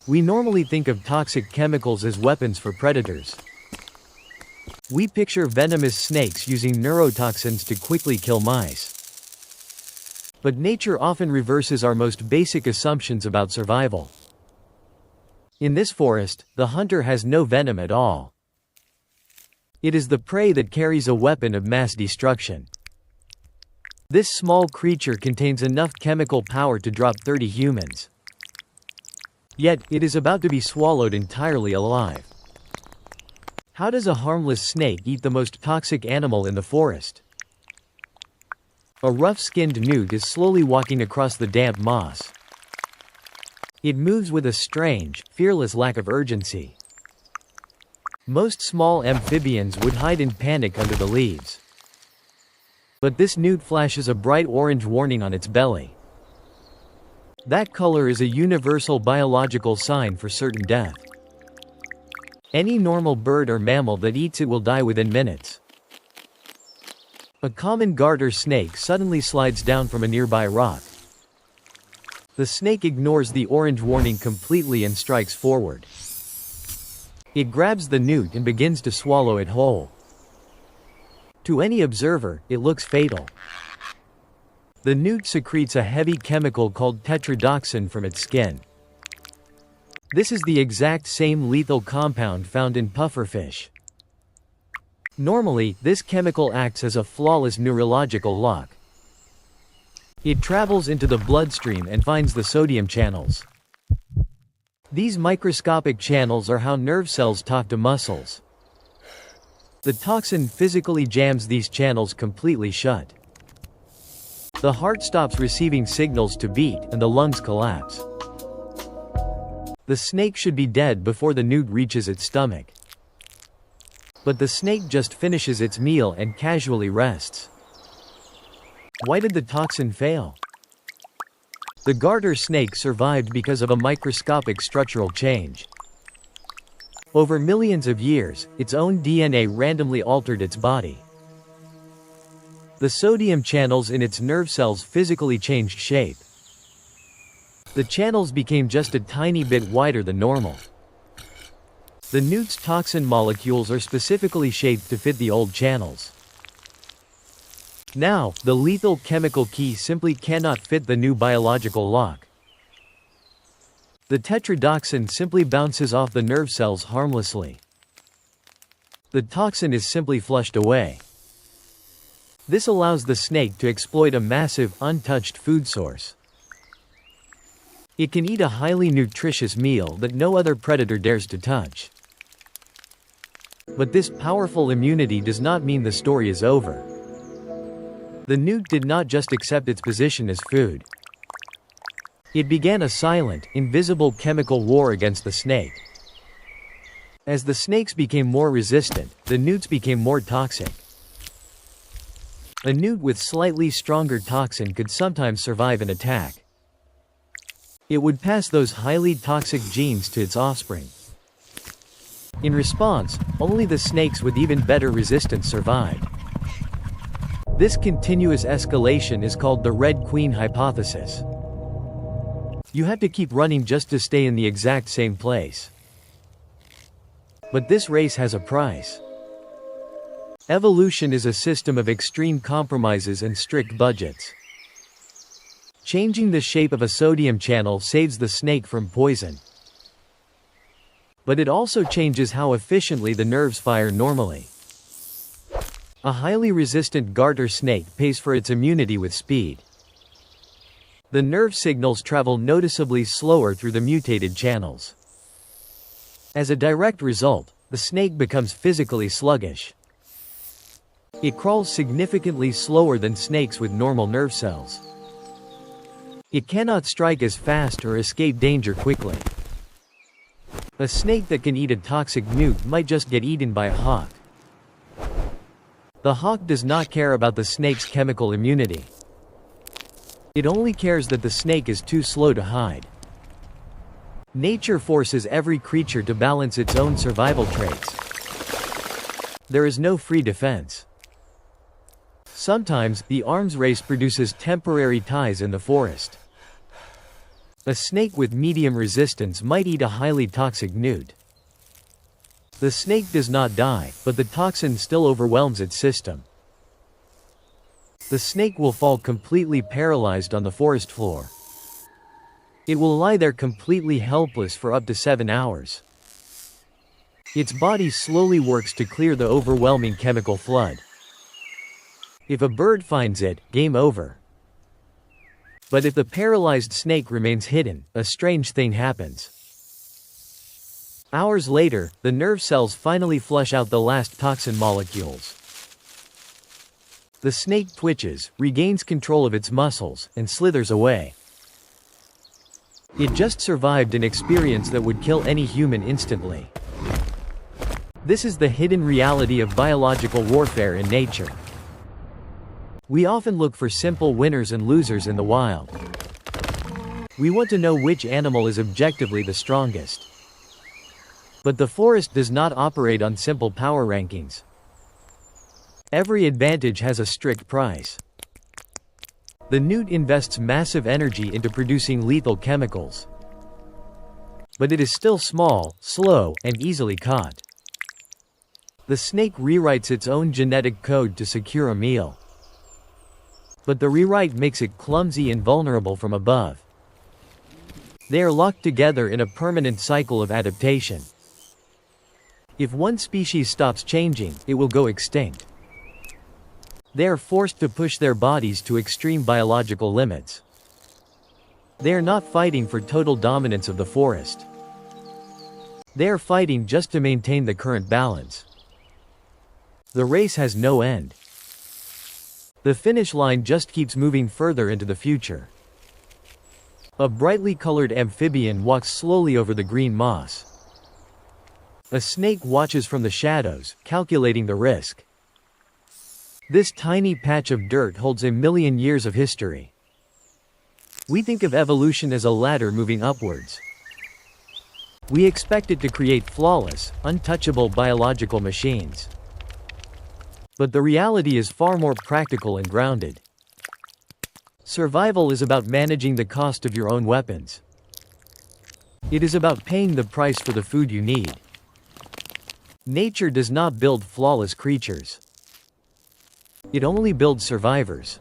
We normally think of toxic chemicals as weapons for predators. We picture venomous snakes using neurotoxins to quickly kill mice. But nature often reverses our most basic assumptions about survival. In this forest, the hunter has no venom at all. It is the prey that carries a weapon of mass destruction. This small creature contains enough chemical power to drop 30 humans. Yet, it is about to be swallowed entirely alive. How does a harmless snake eat the most toxic animal in the forest? A rough-skinned newt is slowly walking across the damp moss. It moves with a strange, fearless lack of urgency. Most small amphibians would hide in panic under the leaves. But this newt flashes a bright orange warning on its belly. That color is a universal biological sign for certain death. Any normal bird or mammal that eats it will die within minutes. A common garter snake suddenly slides down from a nearby rock. The snake ignores the orange warning completely and strikes forward. It grabs the newt and begins to swallow it whole. To any observer, it looks fatal. The newt secretes a heavy chemical called tetrodotoxin from its skin. This is the exact same lethal compound found in pufferfish. Normally, this chemical acts as a flawless neurological lock. It travels into the bloodstream and finds the sodium channels. These microscopic channels are how nerve cells talk to muscles. The toxin physically jams these channels completely shut. The heart stops receiving signals to beat, and the lungs collapse. The snake should be dead before the newt reaches its stomach. But the snake just finishes its meal and casually rests. Why did the toxin fail? The garter snake survived because of a microscopic structural change. Over millions of years, its own DNA randomly altered its body. The sodium channels in its nerve cells physically changed shape. The channels became just a tiny bit wider than normal. The newt's toxin molecules are specifically shaped to fit the old channels. Now, the lethal chemical key simply cannot fit the new biological lock. The tetrodotoxin simply bounces off the nerve cells harmlessly. The toxin is simply flushed away. This allows the snake to exploit a massive, untouched food source. It can eat a highly nutritious meal that no other predator dares to touch. But this powerful immunity does not mean the story is over. The newt did not just accept its position as food. It began a silent, invisible chemical war against the snake. As the snakes became more resistant, the newts became more toxic. A newt with slightly stronger toxin could sometimes survive an attack. It would pass those highly toxic genes to its offspring. In response, only the snakes with even better resistance survived. This continuous escalation is called the Red Queen hypothesis. You have to keep running just to stay in the exact same place. But this race has a price. Evolution is a system of extreme compromises and strict budgets. Changing the shape of a sodium channel saves the snake from poison. But it also changes how efficiently the nerves fire normally. A highly resistant garter snake pays for its immunity with speed. The nerve signals travel noticeably slower through the mutated channels. As a direct result, the snake becomes physically sluggish. It crawls significantly slower than snakes with normal nerve cells. It cannot strike as fast or escape danger quickly. A snake that can eat a toxic newt might just get eaten by a hawk. The hawk does not care about the snake's chemical immunity. It only cares that the snake is too slow to hide. Nature forces every creature to balance its own survival traits. There is no free defense. Sometimes, the arms race produces temporary ties in the forest. A snake with medium resistance might eat a highly toxic newt. The snake does not die, but the toxin still overwhelms its system. The snake will fall completely paralyzed on the forest floor. It will lie there completely helpless for up to 7 hours. Its body slowly works to clear the overwhelming chemical flood. If a bird finds it, game over. But if the paralyzed snake remains hidden, a strange thing happens. Hours later, the nerve cells finally flush out the last toxin molecules. The snake twitches, regains control of its muscles, and slithers away. It just survived an experience that would kill any human instantly. This is the hidden reality of biological warfare in nature. We often look for simple winners and losers in the wild. We want to know which animal is objectively the strongest. But the forest does not operate on simple power rankings. Every advantage has a strict price. The newt invests massive energy into producing lethal chemicals. But it is still small, slow, and easily caught. The snake rewrites its own genetic code to secure a meal. But the rewrite makes it clumsy and vulnerable from above. They are locked together in a permanent cycle of adaptation. If one species stops changing, it will go extinct. They are forced to push their bodies to extreme biological limits. They are not fighting for total dominance of the forest. They are fighting just to maintain the current balance. The race has no end. The finish line just keeps moving further into the future. A brightly colored amphibian walks slowly over the green moss. A snake watches from the shadows, calculating the risk. This tiny patch of dirt holds 1,000,000 years of history. We think of evolution as a ladder moving upwards. We expect it to create flawless, untouchable biological machines. But the reality is far more practical and grounded. Survival is about managing the cost of your own weapons. It is about paying the price for the food you need. Nature does not build flawless creatures. It only builds survivors.